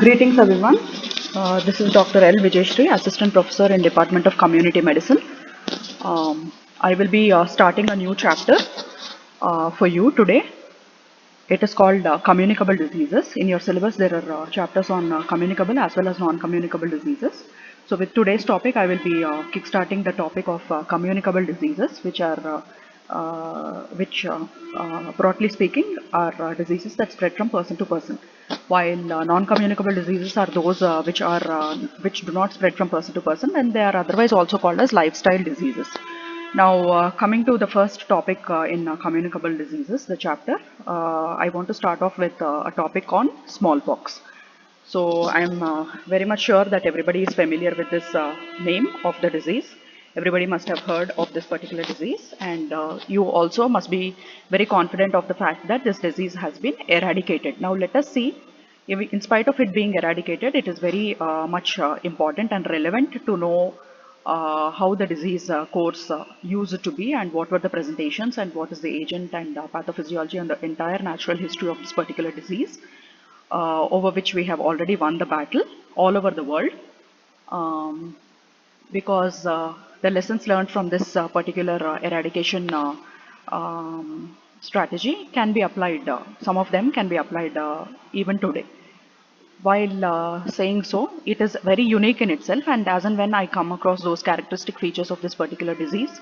Greetings everyone. This is Dr. L. Vijayashree, Assistant Professor in Department of Community Medicine. I will be starting a new chapter for you today. It is called Communicable Diseases. In your syllabus there are chapters on communicable as well as non-communicable diseases. So with today's topic I will be kickstarting the topic of communicable diseases, which broadly speaking are diseases that spread from person to person, while non-communicable diseases are those which do not spread from person to person, and they are otherwise also called as lifestyle diseases. Now, coming to the first topic in communicable diseases, the chapter, I want to start off with a topic on smallpox. So, I'm very much sure that everybody is familiar with this name of the disease. Everybody must have heard of this particular disease, and you also must be very confident of the fact that this disease has been eradicated. Now, let us see. In spite of it being eradicated, it is very much important and relevant to know how the disease course used to be, and what were the presentations, and what is the agent and pathophysiology and the entire natural history of this particular disease, over which we have already won the battle all over the world. Because the lessons learned from this particular eradication strategy can be applied, some of them can be applied even today. While saying so, it is very unique in itself, and as and when I come across those characteristic features of this particular disease,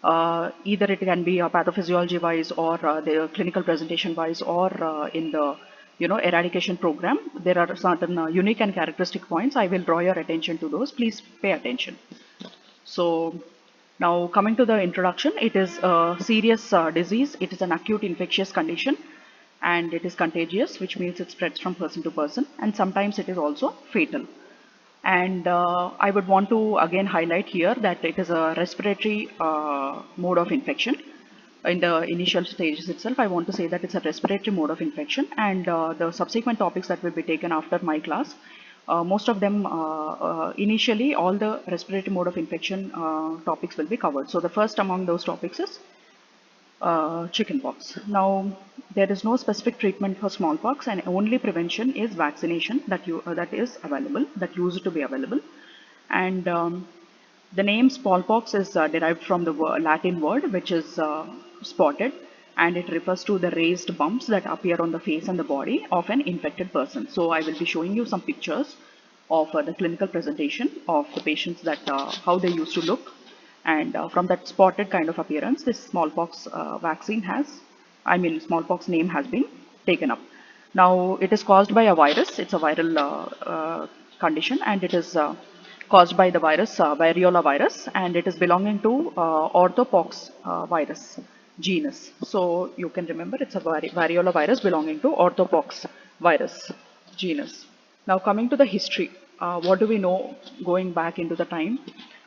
either it can be pathophysiology wise, or the clinical presentation wise, or in the eradication program, there are certain unique and characteristic points. I will draw your attention to those. Please pay attention. So now coming to the introduction, it is a serious disease. It is an acute infectious condition, and it is contagious, which means it spreads from person to person, and sometimes it is also fatal. And I would want to again highlight here that it is a respiratory mode of infection. In the initial stages itself, I want to say that it's a respiratory mode of infection, and the subsequent topics that will be taken after my class, most of them, initially all the respiratory mode of infection topics will be covered. So the first among those topics is chickenpox. Now, there is no specific treatment for smallpox, and only prevention is vaccination that is available, that used to be available. And the name smallpox is derived from the Latin word, which is spotted, and it refers to the raised bumps that appear on the face and the body of an infected person. So I will be showing you some pictures of the clinical presentation of the patients, that how they used to look, and from that spotted kind of appearance, this smallpox smallpox name has been taken up. Now, it is caused by a virus. It's a viral condition, and it is caused by the virus variola virus, and it is belonging to orthopox virus genus. So you can remember it's a variola virus belonging to orthopox virus genus. Now, coming to the history, what do we know going back into the time?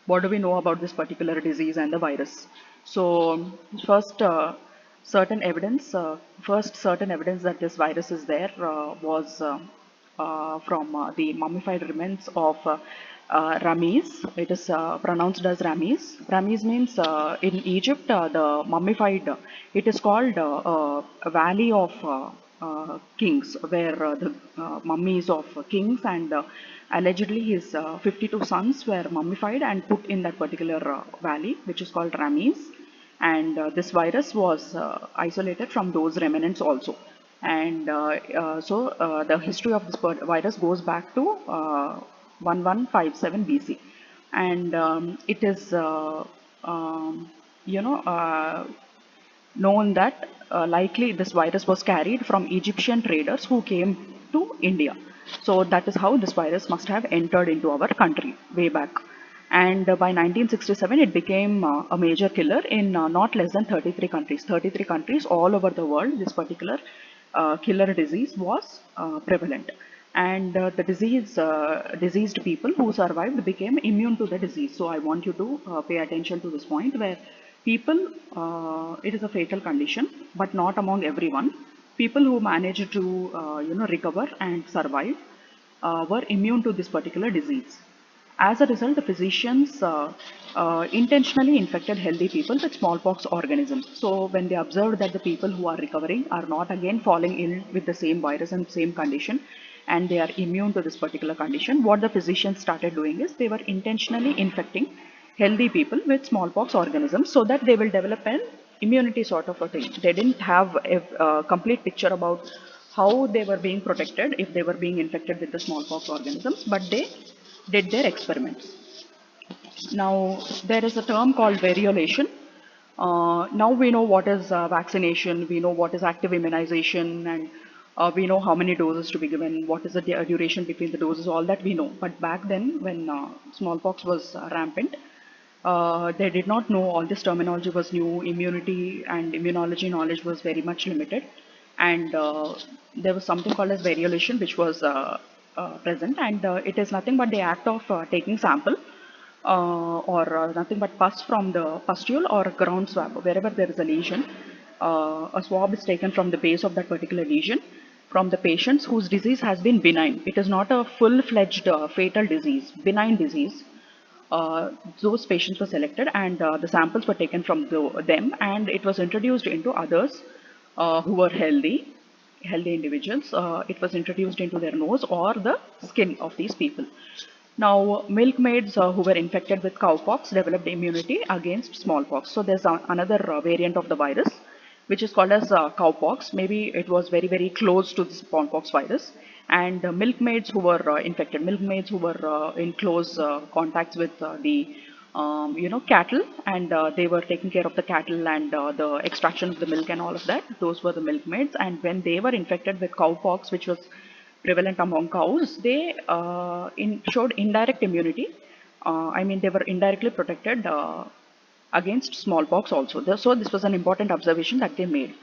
What do we know about this particular disease and the virus? So first, certain evidence that this virus is there was from the mummified remains of Ramses. It is pronounced as Ramses. Ramses means in Egypt, the mummified, it is called a valley of kings, where the mummies of kings and allegedly his 52 sons were mummified and put in that particular valley, which is called Ramses. And this virus was isolated from those remnants also. And so the history of this virus goes back to 1157 BC, and it is known that likely this virus was carried from Egyptian traders who came to India. So that is how this virus must have entered into our country way back. And by 1967, it became a major killer in not less than 33 countries. 33 countries all over the world, this particular killer disease was prevalent. And the diseased people who survived became immune to the disease. So I want you to pay attention to this point, where people, it is a fatal condition, but not among everyone. People who managed to recover and survive were immune to this particular disease. As a result, the physicians intentionally infected healthy people with smallpox organisms. So when they observed that the people who are recovering are not again falling ill with the same virus and same condition, and they are immune to this particular condition, what the physicians started doing is they were intentionally infecting healthy people with smallpox organisms so that they will develop an immunity sort of a thing. They didn't have a complete picture about how they were being protected if they were being infected with the smallpox organisms, but they did their experiments. Now, there is a term called variolation. Now we know what is vaccination, we know what is active immunization, and we know how many doses to be given, what is the duration between the doses, all that we know. But back then, when smallpox was rampant, they did not know. All this terminology was new. Immunity and immunology knowledge was very much limited, and there was something called as variolation, which was present, and it is nothing but the act of taking sample or nothing but pus from the pustule or ground swab, wherever there is a lesion. A swab is taken from the base of that particular lesion from the patients whose disease has been benign. It is not a full-fledged fatal disease, benign disease. Those patients were selected, and the samples were taken from them, and it was introduced into others who were healthy individuals. It was introduced into their nose or the skin of these people. Now, milkmaids who were infected with cowpox developed immunity against smallpox. So there's another variant of the virus, which is called as cowpox. Maybe it was very, very close to the smallpox virus. And milkmaids who were infected, milkmaids who were in close contacts with cattle, and they were taking care of the cattle and the extraction of the milk and all of that. Those were the milkmaids. And when they were infected with cowpox, which was prevalent among cows, they showed indirect immunity. I mean, they were indirectly protected against smallpox also. So this was an important observation that they made.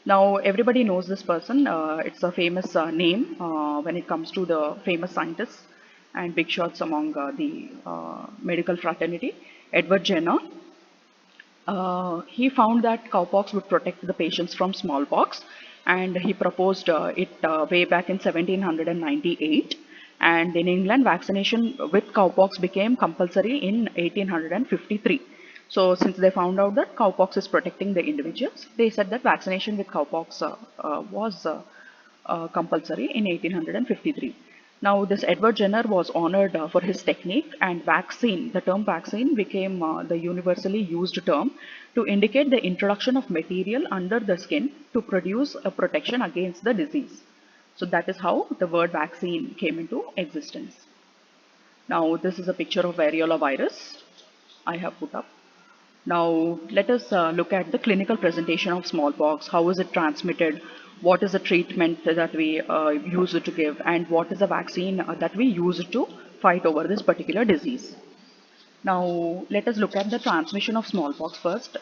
Now everybody knows this person. It's a famous name when it comes to the famous scientists and big shots among the medical fraternity. Edward Jenner. He found that cowpox would protect the patients from smallpox, and he proposed it way back in 1798. And in England, vaccination with cowpox became compulsory in 1853. So since they found out that cowpox is protecting the individuals, they said that vaccination with cowpox was compulsory in 1853. Now, this Edward Jenner was honored for his technique, and vaccine, the term vaccine became the universally used term to indicate the introduction of material under the skin to produce a protection against the disease. So that is how the word vaccine came into existence. Now, this is a picture of variola virus I have put up. Now, let us look at the clinical presentation of smallpox. How is it transmitted? What is the treatment that we use to give? And what is the vaccine that we use to fight over this particular disease? Now, let us look at the transmission of smallpox first.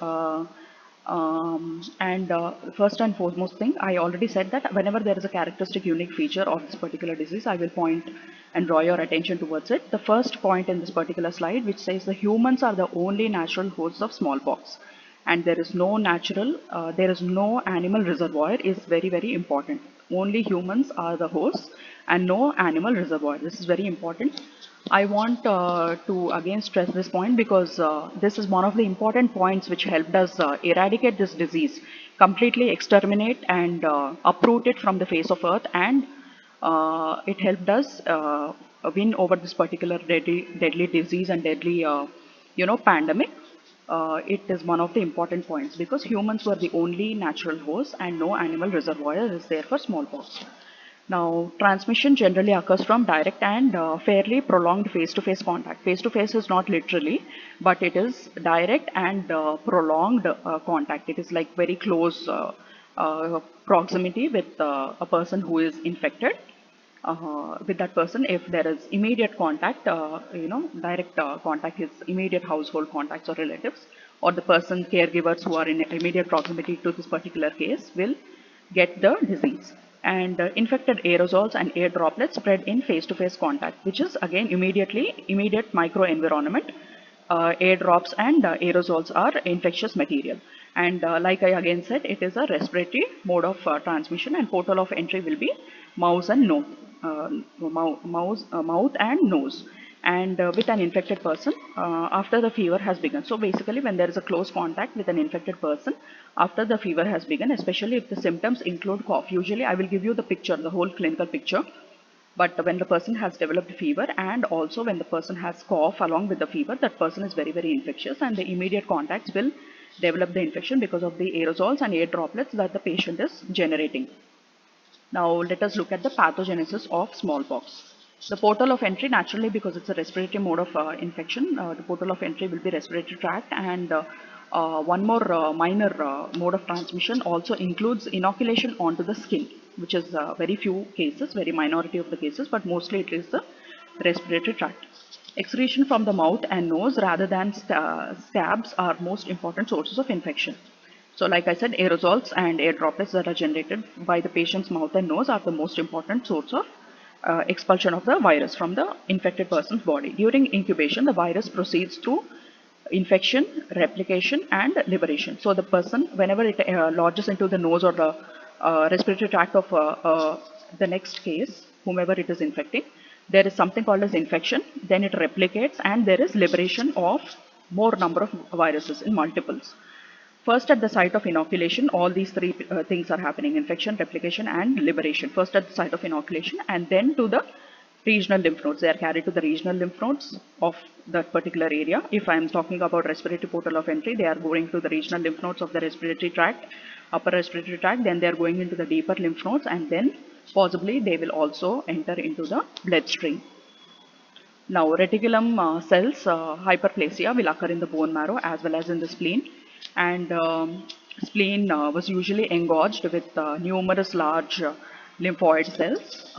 First and foremost thing, I already said that whenever there is a characteristic unique feature of this particular disease, I will point and draw your attention towards it. The first point in this particular slide, which says the humans are the only natural hosts of smallpox, and there is no animal reservoir, is very, very important. Only humans are the hosts and no animal reservoir. This is very important. I want to again stress this point because this is one of the important points which helped us eradicate this disease, completely exterminate and uproot it from the face of earth, and it helped us win over this particular deadly disease and deadly pandemic. It is one of the important points because humans were the only natural host and no animal reservoir is there for smallpox. Now, transmission generally occurs from direct and fairly prolonged face-to-face contact. Face-to-face is not literally, but it is direct and prolonged contact. It is like very close proximity with a person who is infected. With that person, if there is immediate contact, direct contact, his immediate household contacts or relatives, or the person caregivers who are in immediate proximity to this particular case will get the disease. And infected aerosols and air droplets spread in face-to-face contact, which is again immediate microenvironment. Air drops and aerosols are infectious material. And like I again said, it is a respiratory mode of transmission, and portal of entry will be mouth and nose. Mouth and nose, and with an infected person after the fever has begun. So basically, when there is a close contact with an infected person after the fever has begun, especially if the symptoms include cough, usually I will give you the picture, the whole clinical picture. But when the person has developed fever and also when the person has cough along with the fever, that person is very, very infectious, and the immediate contacts will develop the infection because of the aerosols and air droplets that the patient is generating. Now let us look at the pathogenesis of smallpox. The portal of entry, naturally, because it's a respiratory mode of infection, the portal of entry will be respiratory tract, and one more minor mode of transmission also includes inoculation onto the skin, which is very few cases, very minority of the cases, but mostly it is the respiratory tract. Excretion from the mouth and nose rather than scabs are most important sources of infection. So like I said, aerosols and air droplets that are generated by the patient's mouth and nose are the most important source of expulsion of the virus from the infected person's body. During incubation, the virus proceeds through infection, replication, and liberation. So the person, whenever it lodges into the nose or the respiratory tract of the next case, whomever it is infecting, there is something called as infection, then it replicates, and there is liberation of more number of viruses in multiples. First, at the site of inoculation, all these three things are happening: infection, replication, and liberation. First at the site of inoculation, and then to the regional lymph nodes. They are carried to the regional lymph nodes of that particular area. If I am talking about respiratory portal of entry, they are going to the regional lymph nodes of the respiratory tract, upper respiratory tract, then they are going into the deeper lymph nodes, and then possibly they will also enter into the bloodstream. Now, reticulum cells hyperplasia will occur in the bone marrow as well as in the spleen, and spleen was usually engorged with numerous large lymphoid cells.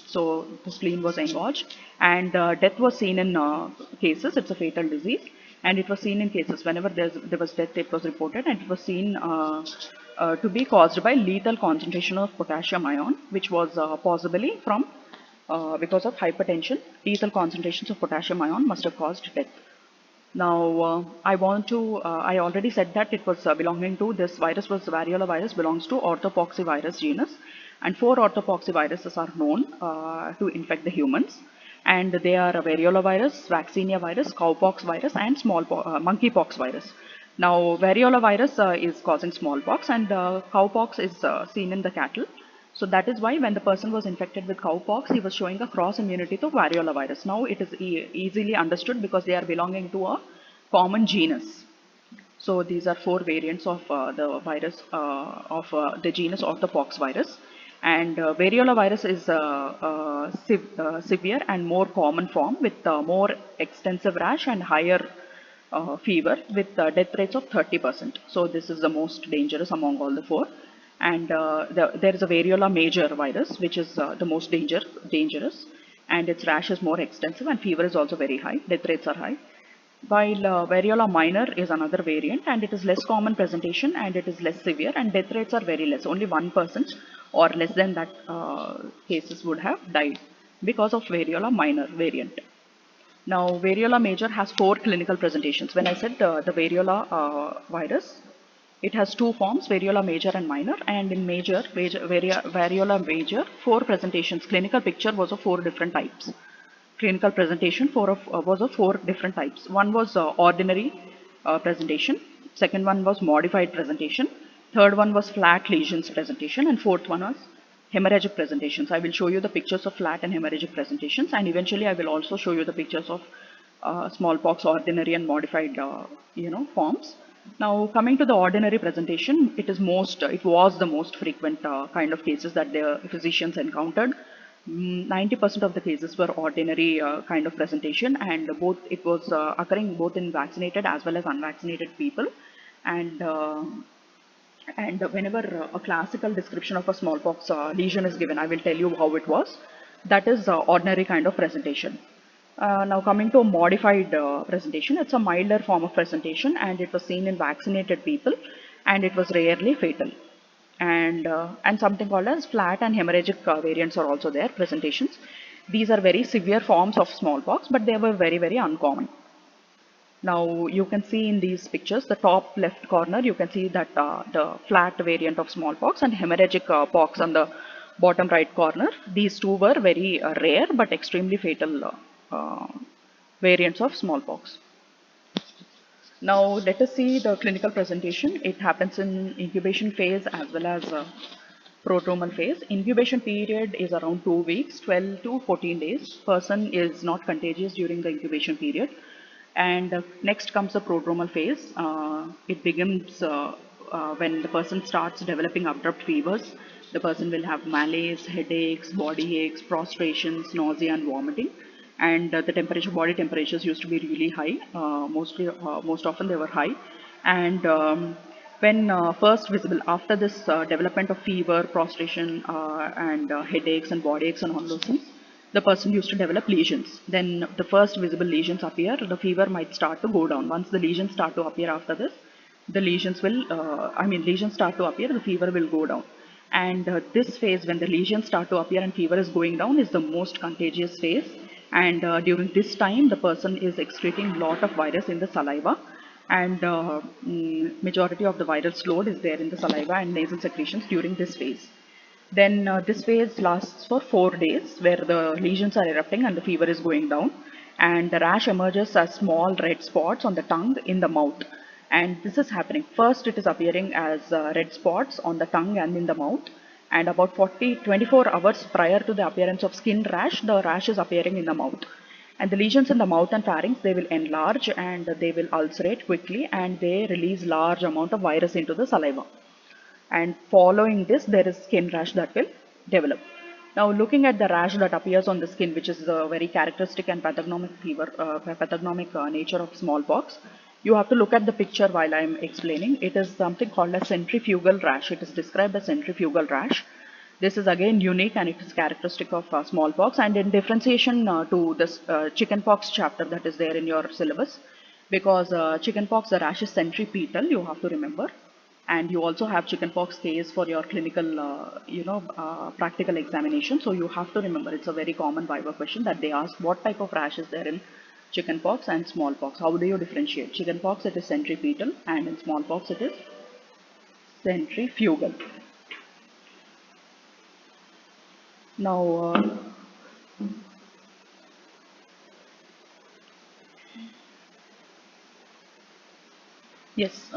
So the spleen was engorged, and death was seen in cases. It's a fatal disease, and it was seen in cases whenever there was death. It was reported, and it was seen to be caused by lethal concentration of potassium ion, which was possibly from because of hypertension. Lethal concentrations of potassium ion must have caused death. Now, I already said that it was belonging to, this virus was variola virus, belongs to orthopoxvirus genus, and 4 orthopoxviruses are known to infect the humans, and they are variola virus, vaccinia virus, cowpox virus, and monkeypox virus. Now, variola virus is causing smallpox, and cowpox is seen in the cattle. So that is why when the person was infected with cowpox, he was showing a cross immunity to variola virus. Now it is easily understood because they are belonging to a common genus. So these are 4 variants of the virus of the genus orthopox virus. And variola virus is severe and more common form with more extensive rash and higher fever with death rates of 30%. So this is the most dangerous among all the 4. And there is a variola major virus, which is the most dangerous, and its rash is more extensive and fever is also very high. Death rates are high. While variola minor is another variant, and it is less common presentation and it is less severe, and death rates are very less. Only 1% or less than that cases would have died because of variola minor variant. Now, variola major has 4 clinical presentations. When I said the variola virus, it has 2 forms, variola major and minor, and in variola major, 4 presentations. Clinical picture was of 4 different types. Clinical presentation was of 4 different types. One was ordinary presentation, second one was modified presentation, third one was flat lesions presentation, and fourth one was hemorrhagic presentations. I will show you the pictures of flat and hemorrhagic presentations, and eventually I will also show you the pictures of smallpox ordinary and modified forms. Now, coming to the ordinary presentation, it was the most frequent kind of cases that the physicians encountered. 90% of the cases were ordinary kind of presentation, and it was occurring both in vaccinated as well as unvaccinated people. And whenever a classical description of a smallpox lesion is given, I will tell you how it was. That is ordinary kind of presentation. Now coming to a modified presentation, it's a milder form of presentation, and it was seen in vaccinated people, and it was rarely fatal. And something called as flat and hemorrhagic variants are also there, presentations. These are very severe forms of smallpox, but they were very, very uncommon. Now you can see in these pictures, the top left corner, you can see that the flat variant of smallpox and hemorrhagic pox on the bottom right corner. These two were very rare but extremely fatal variants of smallpox. Now let us see the clinical presentation. It happens in incubation phase as well as Prodromal phase. Incubation period is around 2 weeks, 12 to 14 days. Person is not contagious during the incubation period. And next comes the prodromal phase. It begins when the person starts developing abrupt fevers. The person will have malaise, headaches, body aches, prostrations, nausea, and vomiting. And the temperature, body temperatures used to be really high. Most often they were high. And when first visible after this development of fever, prostration, and headaches and body aches and all those things, the person used to develop lesions. Then the first visible lesions appear, the fever might start to go down. Once the lesions start to appear after this, the lesions will, lesions start to appear, the fever will go down. And this phase, when the lesions start to appear and fever is going down, is the most contagious phase. And during this time, the person is excreting lot of virus in the saliva, and majority of the viral load is there in the saliva and nasal secretions during this phase. Then this phase lasts for 4 days, where the lesions are erupting and the fever is going down, and the rash emerges as small red spots on the tongue, in the mouth. And this is happening. First, it is appearing as red spots on the tongue and in the mouth. And about 24 hours prior to the appearance of skin rash, the rash is appearing in the mouth. And the lesions in the mouth and pharynx, they will enlarge and they will ulcerate quickly, and they release large amount of virus into the saliva. And following this, there is skin rash that will develop. Now, looking at the rash that appears on the skin, which is the very characteristic and pathognomic nature of smallpox, you have to look at the picture while I am explaining. It is something called a centrifugal rash. It is described as centrifugal rash. This is again unique and it is characteristic of smallpox. And in differentiation to this chickenpox chapter that is there in your syllabus, because chickenpox, the rash is centripetal, you have to remember. And you also have chickenpox case for your clinical, practical examination. So you have to remember, it's a very common Viva question that they ask what type of rash is there in chickenpox and smallpox. How do you differentiate? Chickenpox, it is centripetal, and in smallpox, it is centrifugal. Now, yes.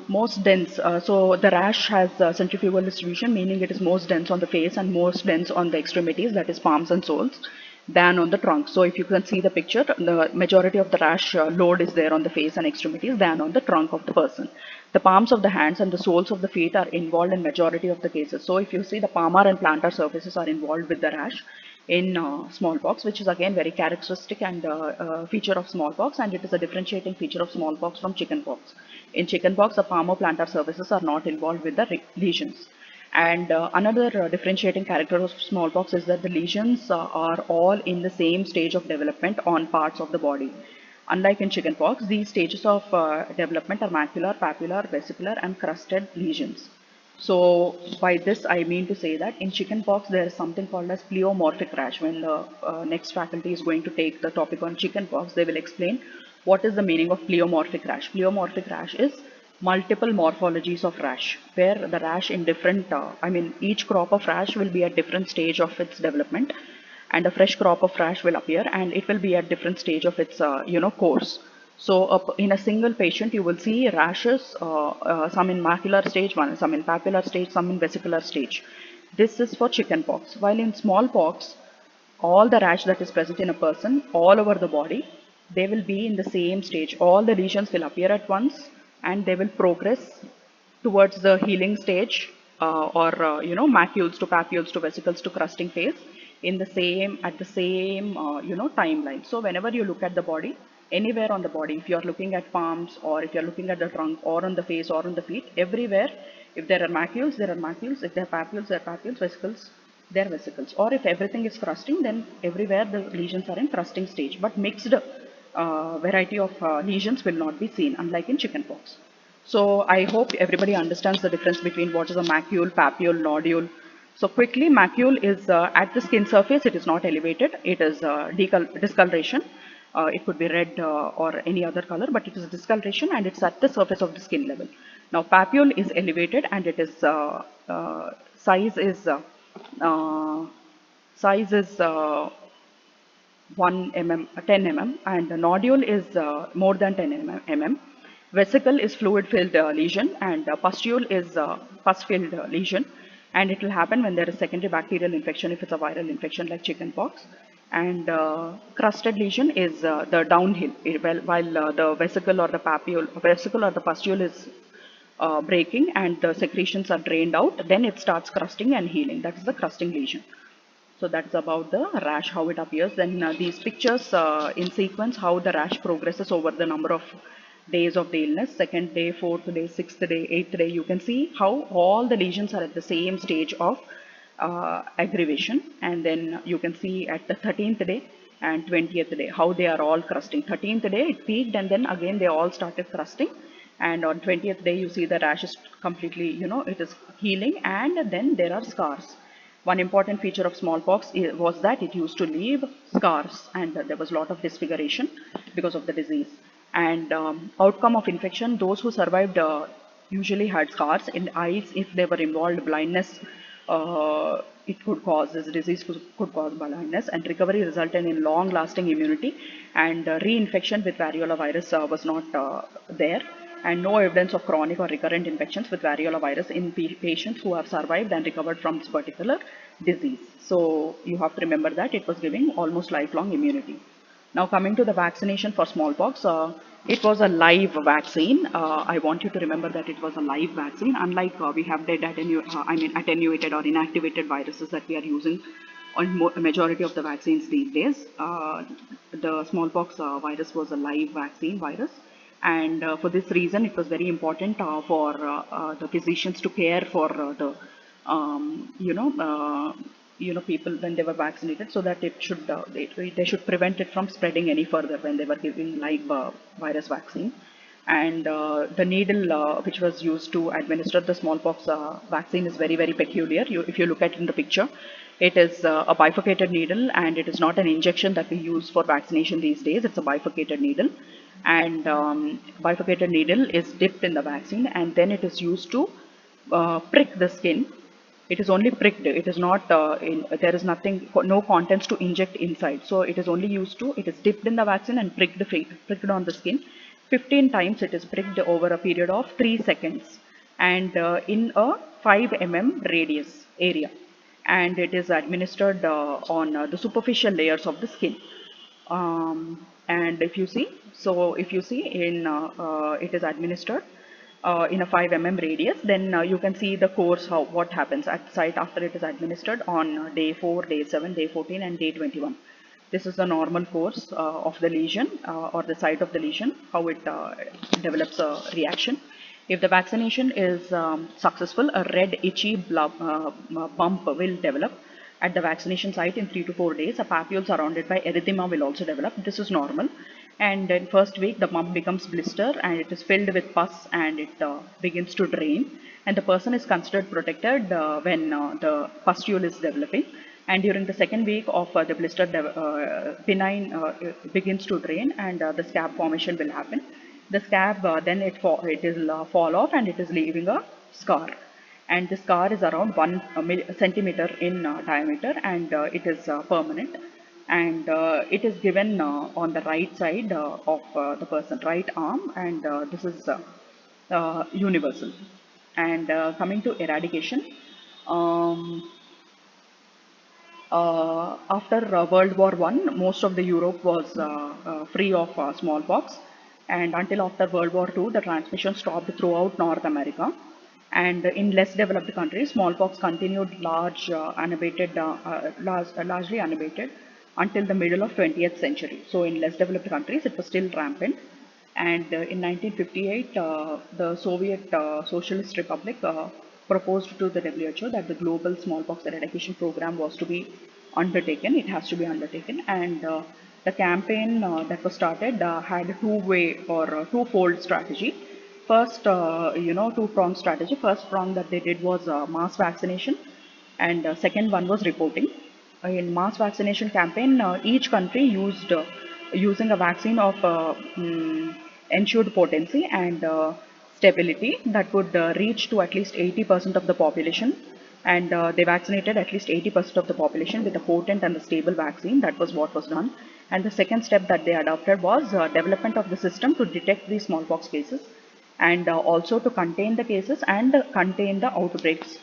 Most dense. So the rash has centrifugal distribution, meaning it is most dense on the face and most dense on the extremities, that is palms and soles, than on the trunk. So if you can see the picture, the majority of the rash load is there on the face and extremities than on the trunk of the person. The palms of the hands and the soles of the feet are involved in majority of the cases. So if you see, the palmar and plantar surfaces are involved with the rash in smallpox, which is again very characteristic and feature of smallpox, and it is a differentiating feature of smallpox from chickenpox. In chickenpox, the palmoplantar surfaces are not involved with the lesions. And another differentiating character of smallpox is that the lesions are all in the same stage of development on parts of the body. Unlike in chickenpox, these stages of development are macular, papular, vesicular, and crusted lesions. So by this I mean to say that in chickenpox there is something called as pleomorphic rash. When the next faculty is going to take the topic on chickenpox, they will explain what is the meaning of pleomorphic rash. Pleomorphic rash is multiple morphologies of rash, where the rash in different, each crop of rash will be at different stage of its development, and a fresh crop of rash will appear, and it will be at different stage of its course. So in a single patient you will see rashes, some in macular stage, some in papular stage, some in vesicular stage. This is for chickenpox. While in smallpox, all the rash that is present in a person all over the body, they will be in the same stage. All the lesions will appear at once, and they will progress towards the healing stage, macules to papules to vesicles to crusting phase in the same at the same timeline. So whenever you look at the body, anywhere on the body, if you are looking at palms, or if you are looking at the trunk, or on the face, or on the feet, everywhere, if there are macules, there are macules. If there are papules, there are papules. Vesicles, there are vesicles. Or if everything is crusting, then everywhere the lesions are in crusting stage. But mixed variety of lesions will not be seen, unlike in chickenpox. So I hope everybody understands the difference between what is a macule, papule, nodule. So quickly, macule is at the skin surface, it is not elevated, it is discoloration. It could be red or any other color, but it is a discoloration and it's at the surface of the skin level. Now papule is elevated, and it is size is uh, size is 1 mm, 10 mm, and the nodule is more than 10 mm. Vesicle is fluid-filled lesion, and pustule is pus-filled lesion, and it will happen when there is secondary bacterial infection if it's a viral infection like chickenpox. And crusted lesion is the downhill, while the vesicle or the vesicle or the pustule is breaking and the secretions are drained out, then it starts crusting and healing. That is the crusting lesion. So that's about the rash, how it appears. Then these pictures in sequence, how the rash progresses over the number of days of the illness, second day, fourth day, sixth day, eighth day. You can see how all the lesions are at the same stage of aggravation. And then you can see at the 13th day and 20th day, how they are all crusting. 13th day it peaked and then again they all started crusting. And on 20th day you see the rash is completely, it is healing, and then there are scars. One important feature of smallpox was that it used to leave scars, and there was a lot of disfiguration because of the disease. And outcome of infection, those who survived usually had scars in eyes. If they were involved blindness, it could cause, this disease could cause blindness, and recovery resulted in long lasting immunity, and reinfection with variola virus was not there, and no evidence of chronic or recurrent infections with variola virus in patients who have survived and recovered from this particular disease. So you have to remember that it was giving almost lifelong immunity. Now coming to the vaccination for smallpox, it was a live vaccine. I want you to remember that it was a live vaccine, unlike we have dead attenuated or inactivated viruses that we are using on majority of the vaccines these days. The smallpox virus was a live vaccine virus, and for this reason it was very important for the physicians to care for the um, you know uh, people when they were vaccinated, so that it should they should prevent it from spreading any further when they were giving live virus vaccine. And the needle which was used to administer the smallpox vaccine is very, very peculiar. If you look at it in the picture, it is a bifurcated needle, and it is not an injection that we use for vaccination these days. It's a bifurcated needle, and bifurcated needle is dipped in the vaccine, and then it is used to prick the skin. It is only pricked. It is not there is nothing, no contents to inject inside. So it is only used to, it is dipped in the vaccine and pricked on the skin. 15 times it is pricked over a period of 3 seconds, and in a 5 radius area, and it is administered on the superficial layers of the skin. And if you see in it is administered in a 5 radius, then you can see the course, how what happens at site after it is administered on day 4, day 7, day 14 and day 21. This is the normal course of the lesion or the site of the lesion, how it develops a reaction. If the vaccination is successful, a red itchy bump will develop at the vaccination site in 3 to 4 days. A papule surrounded by erythema will also develop. This is normal. And in first week, the bump becomes blister, and it is filled with pus, and it begins to drain. And the person is considered protected when the pustule is developing. And during the second week of the blister, benign begins to drain, and the scab formation will happen. The scab then it will fall off, and it is leaving a scar. And the scar is around 1 centimeter in diameter, and it is permanent. And it is given on the right side of the person, right arm, and this is universal. And coming to eradication, um, after World War I, most of the Europe was free of smallpox, and until after World War II, the transmission stopped throughout North America. And in less developed countries, smallpox continued largely unabated until the middle of 20th century. So in less developed countries, it was still rampant. And in 1958, the Soviet Socialist Republic proposed to the WHO that the global smallpox eradication program was to be undertaken. It has to be undertaken, and the campaign that was started had a two-way or twofold strategy. First, two-pronged strategy. First prong that they did was mass vaccination, and second one was reporting. In mass vaccination campaign, each country using a vaccine of ensured potency and stability that would reach to at least 80% of the population, and they vaccinated at least 80% of the population with a potent and a stable vaccine. That was what was done. And the second step that they adopted was development of the system to detect these smallpox cases and also to contain the cases and contain the outbreaks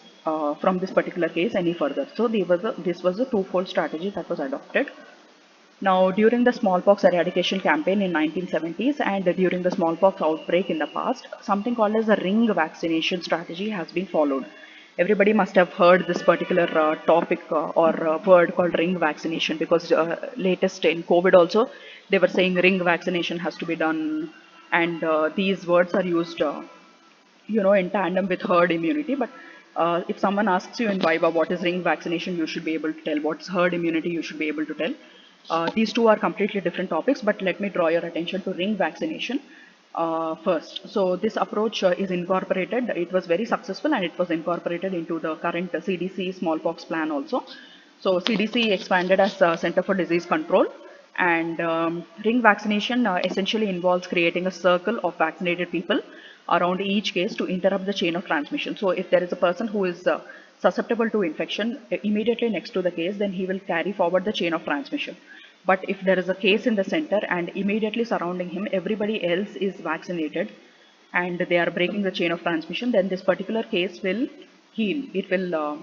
from this particular case any further. So this was a twofold strategy that was adopted. Now, during the smallpox eradication campaign in 1970s and during the smallpox outbreak in the past, something called as a ring vaccination strategy has been followed. Everybody must have heard this particular topic or word called ring vaccination, because latest in COVID also they were saying ring vaccination has to be done, and these words are used in tandem with herd immunity. But if someone asks you in Viva what is ring vaccination, you should be able to tell. What's herd immunity, you should be able to tell. These two are completely different topics, but let me draw your attention to ring vaccination first. So this approach is incorporated. It was very successful and it was incorporated into the current CDC smallpox plan also. So CDC expanded as Center for Disease Control, and ring vaccination essentially involves creating a circle of vaccinated people around each case to interrupt the chain of transmission. So if there is a person who is susceptible to infection immediately next to the case, then he will carry forward the chain of transmission. But if there is a case in the center and immediately surrounding him everybody else is vaccinated and they are breaking the chain of transmission, then this particular case will heal. It will,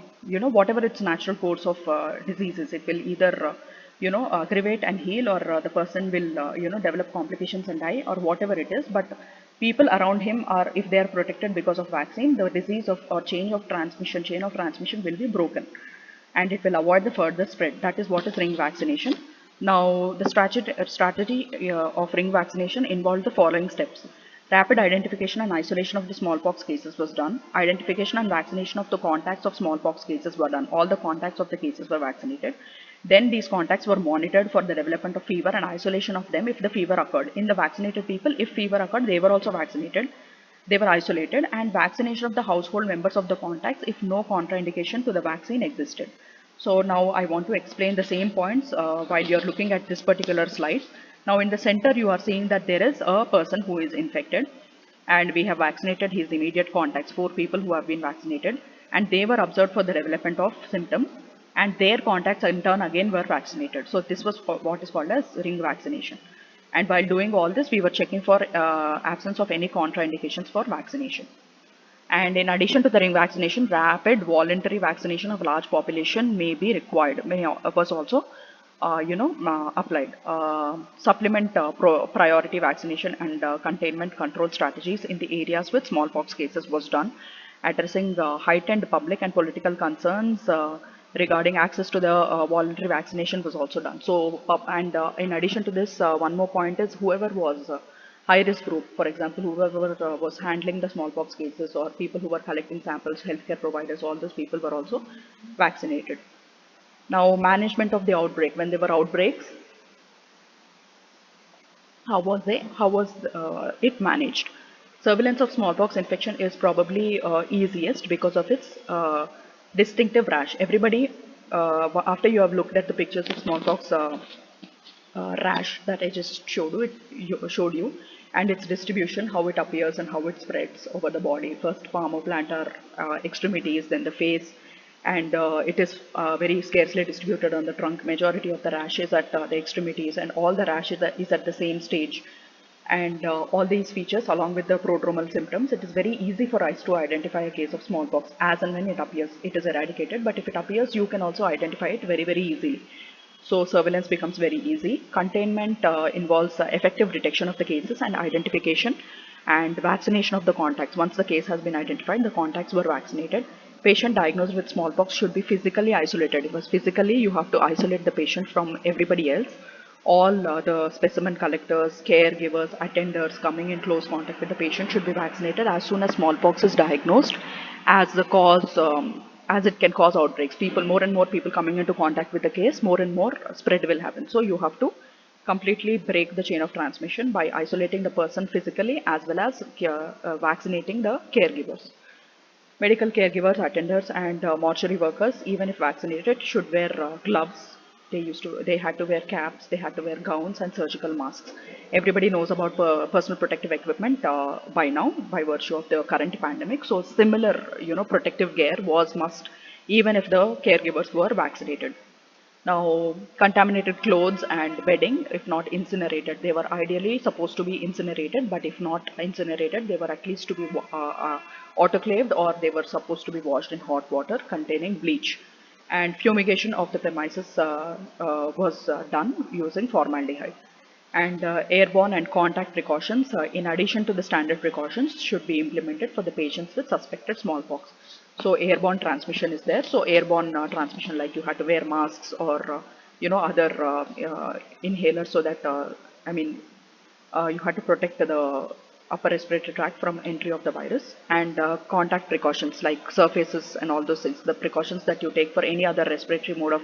whatever its natural course of diseases, it will either, aggravate and heal, or the person will, develop complications and die, or whatever it is. But people around him are, if they are protected because of vaccine, the disease of or chain of transmission will be broken, and it will avoid the further spread. That is what is ring vaccination. Now, the strategy of ring vaccination involved the following steps. Rapid identification and isolation of the smallpox cases was done. Identification and vaccination of the contacts of smallpox cases were done. All the contacts of the cases were vaccinated. Then these contacts were monitored for the development of fever and isolation of them if the fever occurred. In the vaccinated people, if fever occurred, they were also vaccinated. They were isolated, and vaccination of the household members of the contacts if no contraindication to the vaccine existed. So now I want to explain the same points while you're looking at this particular slide. Now in the center you are seeing that there is a person who is infected, and we have vaccinated his immediate contacts, 4 people who have been vaccinated, and they were observed for the development of symptoms, and their contacts in turn again were vaccinated. So this was what is called as ring vaccination. And while doing all this, we were checking for absence of any contraindications for vaccination. And in addition to the ring vaccination, rapid voluntary vaccination of large population may be required, was also applied. Supplement priority vaccination and containment control strategies in the areas with smallpox cases was done, addressing heightened public and political concerns regarding access to the voluntary vaccination was also done. So, in addition to this, one more point is whoever was high risk group, for example, whoever was handling the smallpox cases or people who were collecting samples, healthcare providers, all those people were also vaccinated. Now, management of the outbreak. When there were outbreaks, how was it managed? Surveillance of smallpox infection is probably easiest because of its distinctive rash. Everybody, after you have looked at the pictures of smallpox rash that I just showed you, and its distribution, how it appears and how it spreads over the body. First palmoplantar extremities, then the face, and it is very scarcely distributed on the trunk. Majority of the rash is at the extremities, and all the rash is at the same stage. And all these features along with the prodromal symptoms, it is very easy for us to identify a case of smallpox as and when it appears. It is eradicated, but if it appears, you can also identify it very, very easily. So surveillance becomes very easy. Containment involves effective detection of the cases and identification and vaccination of the contacts. Once the case has been identified, the contacts were vaccinated. Patient diagnosed with smallpox should be physically isolated, because physically you have to isolate the patient from everybody else. All the specimen collectors, caregivers, attenders coming in close contact with the patient should be vaccinated as soon as smallpox is diagnosed, as the cause, as it can cause outbreaks. More and more people coming into contact with the case, more and more spread will happen. So you have to completely break the chain of transmission by isolating the person physically as well as vaccinating the caregivers. Medical caregivers, attenders, and mortuary workers, even if vaccinated, should wear gloves. They had to wear caps, they had to wear gowns and surgical masks. Everybody knows about personal protective equipment by now, by virtue of the current pandemic. So similar, protective gear was must, even if the caregivers were vaccinated. Now, contaminated clothes and bedding, if not incinerated, they were ideally supposed to be incinerated, but if not incinerated, they were at least to be autoclaved, or they were supposed to be washed in hot water containing bleach. And fumigation of the premises was done using formaldehyde. And airborne and contact precautions, in addition to the standard precautions, should be implemented for the patients with suspected smallpox. So airborne transmission is there. So airborne transmission, like you had to wear masks or other inhalers, so that you had to protect the upper respiratory tract from entry of the virus. And contact precautions like surfaces and all those things, the precautions that you take for any other respiratory mode of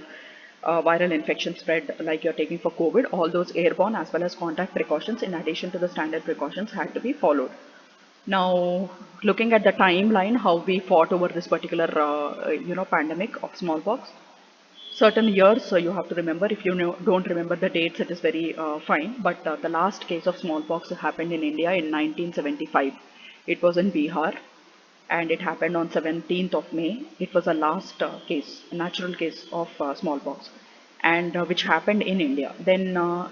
viral infection spread, like you're taking for COVID, all those airborne as well as contact precautions in addition to the standard precautions had to be followed. Now, looking at the timeline, how we fought over this particular pandemic of smallpox, certain years, so you have to remember. If you don't remember the dates, it is very fine, but the last case of smallpox happened in India in 1975. It was in Bihar, and it happened on 17th of May. It was a last case, a natural case of smallpox, and which happened in India. Then on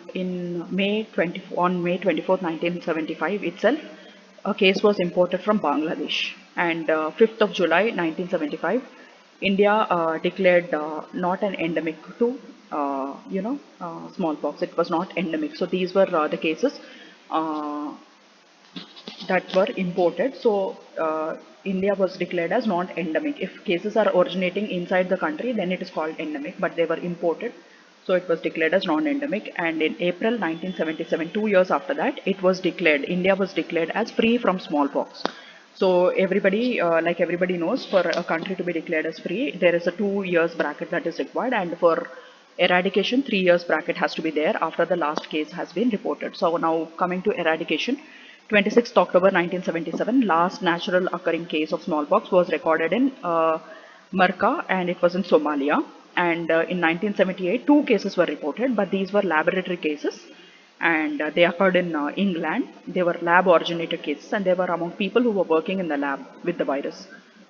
May 24th, 1975 itself, a case was imported from Bangladesh, and 5th of July 1975, India declared not an endemic to smallpox. It was not endemic. So these were the cases uh, that were imported. So India was declared as non-endemic. If cases are originating inside the country, then it is called endemic, but they were imported. So it was declared as non-endemic. And in April 1977, 2 years after that, it was declared, India was declared as free from smallpox. So everybody, like everybody knows, for a country to be declared as free, there is a 2 years bracket that is required, and for eradication, 3 years bracket has to be there after the last case has been reported. So now coming to eradication, 26th October 1977, last natural occurring case of smallpox was recorded in Marka, and it was in Somalia. And in 1978, two cases were reported, but these were laboratory cases, and they occurred in England. They were lab originated cases, and they were among people who were working in the lab with the virus.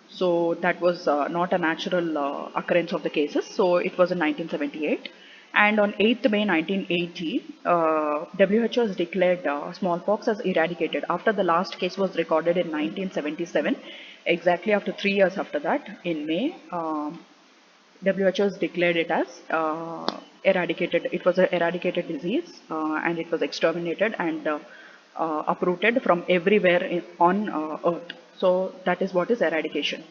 So that was not a natural occurrence of the cases. So it was in 1978. And on 8th May 1980, WHO has declared smallpox as eradicated after the last case was recorded in 1977. Exactly after 3 years after that, in May, WHO has declared it as eradicated. It was an eradicated disease, and it was exterminated and uprooted from everywhere on Earth. So that is what is eradication.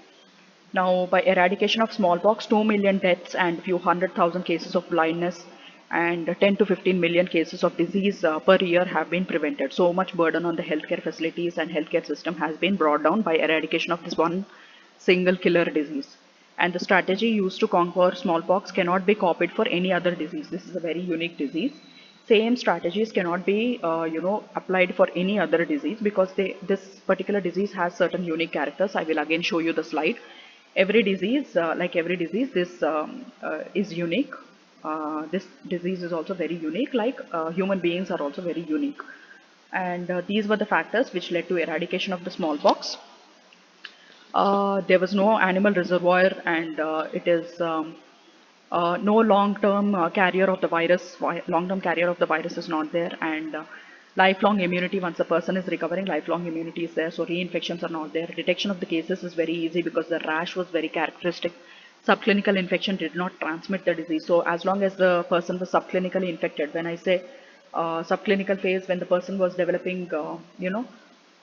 Now, by eradication of smallpox, 2 million deaths and few 100,000 cases of blindness and 10 to 15 million cases of disease per year have been prevented. So much burden on the healthcare facilities and healthcare system has been brought down by eradication of this one single killer disease. And the strategy used to conquer smallpox cannot be copied for any other disease. This is a very unique disease. Same strategies cannot be applied for any other disease, because this particular disease has certain unique characters. I will again show you the slide. Every disease, like every disease, this is unique. This disease is also very unique, like human beings are also very unique. And these were the factors which led to eradication of the smallpox. There was no animal reservoir, and it is no long-term carrier of the virus. Long-term carrier of the virus is not there, and lifelong immunity, once a person is recovering, lifelong immunity is there, so reinfections are not there. Detection of the cases is very easy because the rash was very characteristic. Subclinical infection did not transmit the disease. So as long as the person was subclinically infected, when I say subclinical phase, when the person was developing,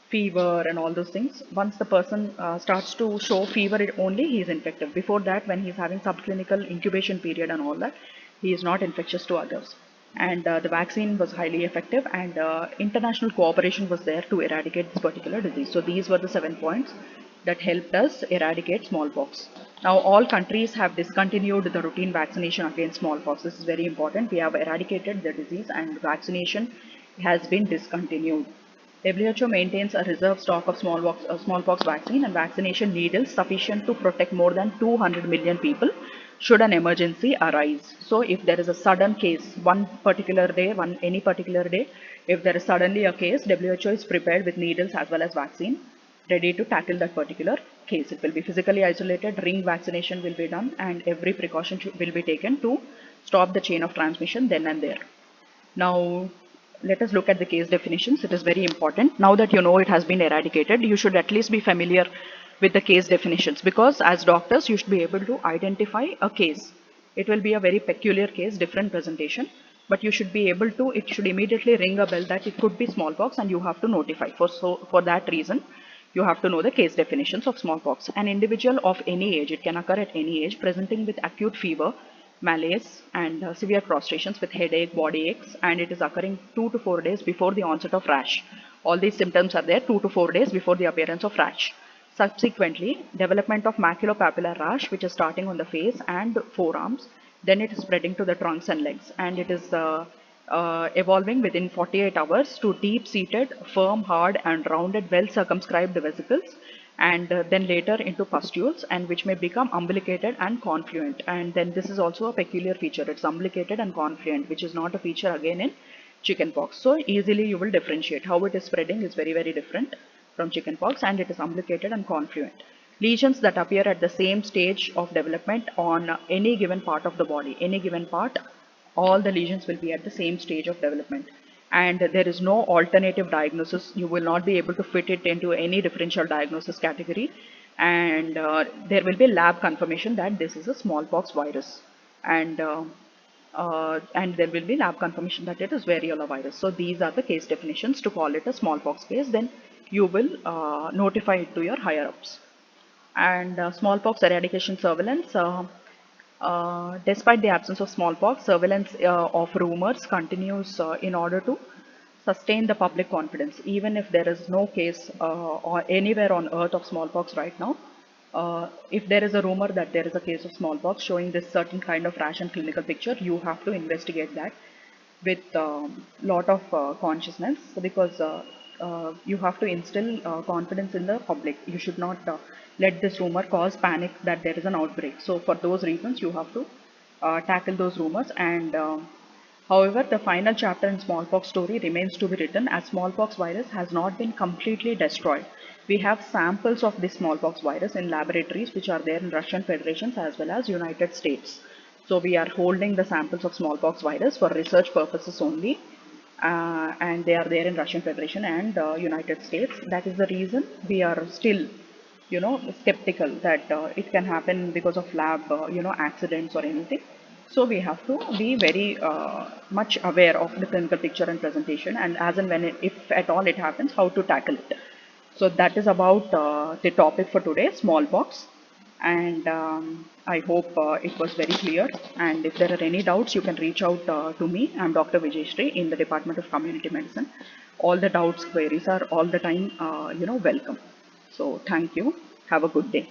fever and all those things, once the person starts to show fever, it only he is infected. Before that, when he's having subclinical incubation period and all that, he is not infectious to others. And the vaccine was highly effective, and international cooperation was there to eradicate this particular disease. So these were the 7 points that helped us eradicate smallpox. Now all countries have discontinued the routine vaccination against smallpox. This is very important. We have eradicated the disease, and vaccination has been discontinued. WHO maintains a reserve stock of smallpox vaccine and vaccination needles sufficient to protect more than 200 million people should an emergency arise. So if there is a sudden case, any particular day, if there is suddenly a case, WHO is prepared with needles as well as vaccine, ready to tackle that particular case. It will be physically isolated, ring vaccination will be done, and every precaution will be taken to stop the chain of transmission then and there. Now, let us look at the case definitions. It is very important. Now that you know it has been eradicated, you should at least be familiar with the case definitions, because as doctors, you should be able to identify a case. It will be a very peculiar case, different presentation, but you should be able to, it should immediately ring a bell that it could be smallpox and you have to notify. For that reason, you have to know the case definitions of smallpox. An individual of any age, it can occur at any age, presenting with acute fever, malaise and severe prostrations with headache, body aches, and it is occurring 2 to 4 days before the onset of rash. All these symptoms are there 2 to 4 days before the appearance of rash. Subsequently, development of maculopapular rash, which is starting on the face and forearms, then it is spreading to the trunks and legs, and it is evolving within 48 hours to deep-seated, firm, hard and rounded, well-circumscribed vesicles, and then later into pustules, and which may become umbilicated and confluent. And then this is also a peculiar feature, it's umbilicated and confluent, which is not a feature again in chickenpox. So easily you will differentiate. How it is spreading is very, very different from chickenpox, and it is umbilicated and confluent. Lesions that appear at the same stage of development on any given part of the body, any given part, all the lesions will be at the same stage of development. And there is no alternative diagnosis. You will not be able to fit it into any differential diagnosis category. And there will be lab confirmation that this is a smallpox virus. And there will be lab confirmation that it is variola virus. So these are the case definitions to call it a smallpox case. Then you will notify it to your higher ups. And smallpox eradication surveillance. Despite the absence of smallpox, surveillance of rumors continues in order to sustain the public confidence. Even if there is no case or anywhere on earth of smallpox right now, if there is a rumor that there is a case of smallpox showing this certain kind of rash and clinical picture, you have to investigate that with lot of consciousness, because you have to instill confidence in the public. You should not let this rumor cause panic that there is an outbreak. So for those reasons, you have to tackle those rumors. And however, the final chapter in smallpox story remains to be written, as smallpox virus has not been completely destroyed. We have samples of this smallpox virus in laboratories which are there in Russian Federations as well as United States. So we are holding the samples of smallpox virus for research purposes only, and they are there in Russian Federation and United States. That is the reason we are still, skeptical that it can happen because of lab, accidents or anything. So we have to be very much aware of the clinical picture and presentation, and as and when if at all it happens, how to tackle it. So that is about the topic for today, smallpox. And I hope it was very clear. And if there are any doubts, you can reach out to me. I'm Dr. Vijayashree in the Department of Community Medicine. All the doubts, queries are all the time, welcome. So thank you. Have a good day.